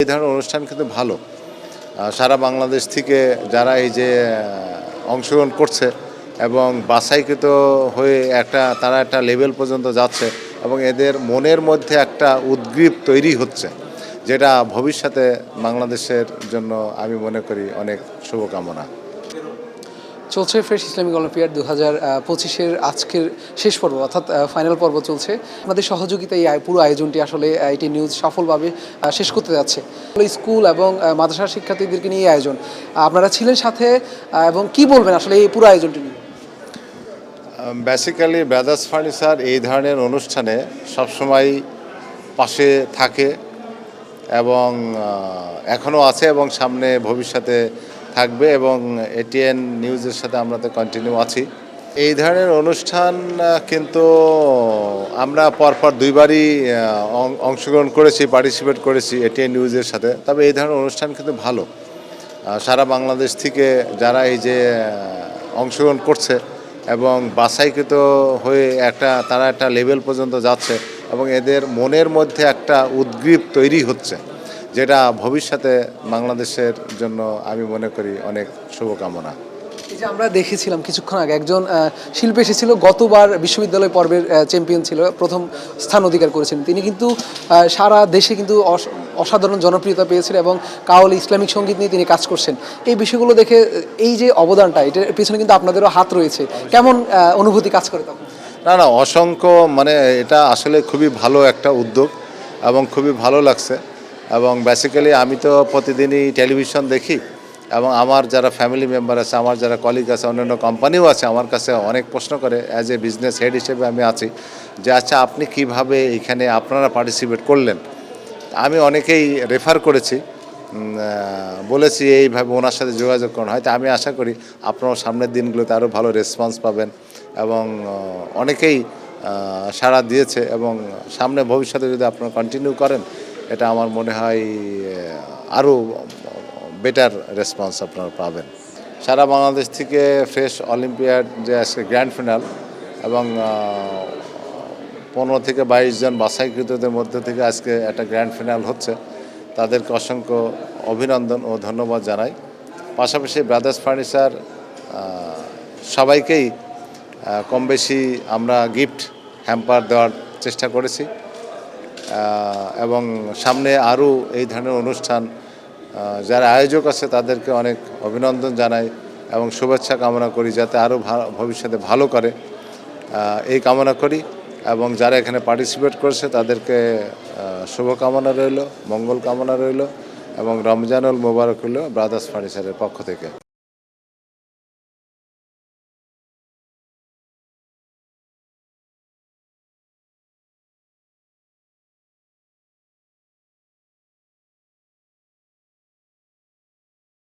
ধরনের অনুষ্ঠান কিন্তু ভালো। সারা বাংলাদেশ থেকে যারা এই যে অংশগ্রহণ করছে এবং বাছাইকৃত হয়ে তারা একটা লেভেল পর্যন্ত যাচ্ছে এবং এদের মনের মধ্যে একটা উদ্গ্রীব তৈরি হচ্ছে, যেটা ভবিষ্যতে বাংলাদেশের জন্য আমি মনে করি অনেক শুভকামনা। চলছে ফ্রেশ ইসলামিক অলিম্পিয়াড 2025-এর আজকের শেষ পর্ব অর্থাৎ ফাইনাল পর্ব চলছে। আমাদের সহযোগিতায় এই পুরো আয়োজনটি আসলে এটি নিউজ সফলভাবে শেষ করতে যাচ্ছে। স্কুল এবং মাদ্রাসার শিক্ষার্থীদেরকে নিয়ে এই আয়োজন, আপনারা ছিলেন সাথে, এবং কি বলবেন আসলে এই পুরো আয়োজনটি নিয়ে? বেসিক্যালি ব্রাদার্স ফার্নিচার এই ধরনের অনুষ্ঠানে সবসময় পাশে থাকে এবং এখনও আছে এবং সামনে ভবিষ্যতে থাকবে এবং এটিএন নিউজের সাথে আমরা তো কন্টিনিউ আছি। এই ধরনের অনুষ্ঠান কিন্তু আমরা পরপর দুইবারই অংশগ্রহণ করেছি, পার্টিসিপেট করেছি এটিএন নিউজের সাথে। তবে এই ধরনের অনুষ্ঠান কিন্তু ভালো। সারা বাংলাদেশ থেকে যারা এই যে অংশগ্রহণ করছে এবং বাছাইকৃত হয়ে তারা একটা লেভেল পর্যন্ত যাচ্ছে এবং এদের মনের মধ্যে একটা উদ্গ্রীব তৈরি হচ্ছে, যেটা ভবিষ্যতে বাংলাদেশের জন্য আমি মনে করি অনেক শুভকামনা। এই যে আমরা দেখেছিলাম কিছুক্ষণ আগে একজন শিল্পী এসেছিল, গতবার বিশ্ববিদ্যালয় পর্বের চ্যাম্পিয়ন ছিল, প্রথম স্থান অধিকার করেছেন তিনি, কিন্তু সারা দেশে কিন্তু অসাধারণ জনপ্রিয়তা পেয়েছিল এবং কাওয়ালি ইসলামিক সঙ্গীত নিয়ে তিনি কাজ করছেন। এই বিষয়গুলো দেখে এই যে অবদানটা, এটার পিছনে কিন্তু আপনাদেরও হাত রয়েছে, কেমন অনুভূতি কাজ করে তখন? না, অসংখ্য, মানে এটা আসলে খুবই ভালো একটা উদ্যোগ এবং খুবই ভালো লাগছে। এবং বেসিক্যালি আমি তো প্রতিদিনই টেলিভিশন দেখি এবং আমার যারা ফ্যামিলি মেম্বার আছে, আমার যারা কলিগ আছে, অন্যান্য কোম্পানিও আছে, আমার কাছে অনেক প্রশ্ন করে। অ্যাজ এ বিজনেস হেড হিসেবে আমি আছি যে আচ্ছা আপনি কিভাবে এখানে আপনারা পার্টিসিপেট করলেন। আমি অনেকেই রেফার করেছি, বলেছি এইভাবে ওনার সাথে যোগাযোগ করা হয়। তা আমি আশা করি আপনারা সামনের দিনগুলোতে আরও ভালো রেসপন্স পাবেন এবং অনেকেই সাড়া দিয়েছে এবং সামনে ভবিষ্যতে যদি আপনারা কন্টিনিউ করেন, এটা আমার মনে হয় আরও বেটার রেসপন্স আপনারা পাবেন। সারা বাংলাদেশ থেকে ফ্রেশ অলিম্পিয়াড যে আজকে গ্র্যান্ড ফিনাল এবং 15 থেকে 22 জন বাছাইকৃতদের মধ্যে থেকে আজকে একটা গ্র্যান্ড ফিনাল হচ্ছে, তাদেরকে অসংখ্য অভিনন্দন ও ধন্যবাদ জানাই। পাশাপাশি ব্রাদার্স ফার্নিচার সবাইকেই কম বেশি আমরা গিফট হ্যাম্পার দেওয়ার চেষ্টা করেছি এবং সামনে আরও এই ধরনের অনুষ্ঠান যারা আয়োজক আছে তাদেরকে অনেক অভিনন্দন জানাই এবং শুভেচ্ছা কামনা করি যাতে আরও ভবিষ্যতে ভালো করে, এই কামনা করি। এবং যারা এখানে পার্টিসিপেট করেছে তাদেরকে শুভকামনা রইল, মঙ্গল কামনা রইল এবং রমজানুল মোবারক হইল ব্রাদার্স ফার্নিচারের পক্ষ থেকে।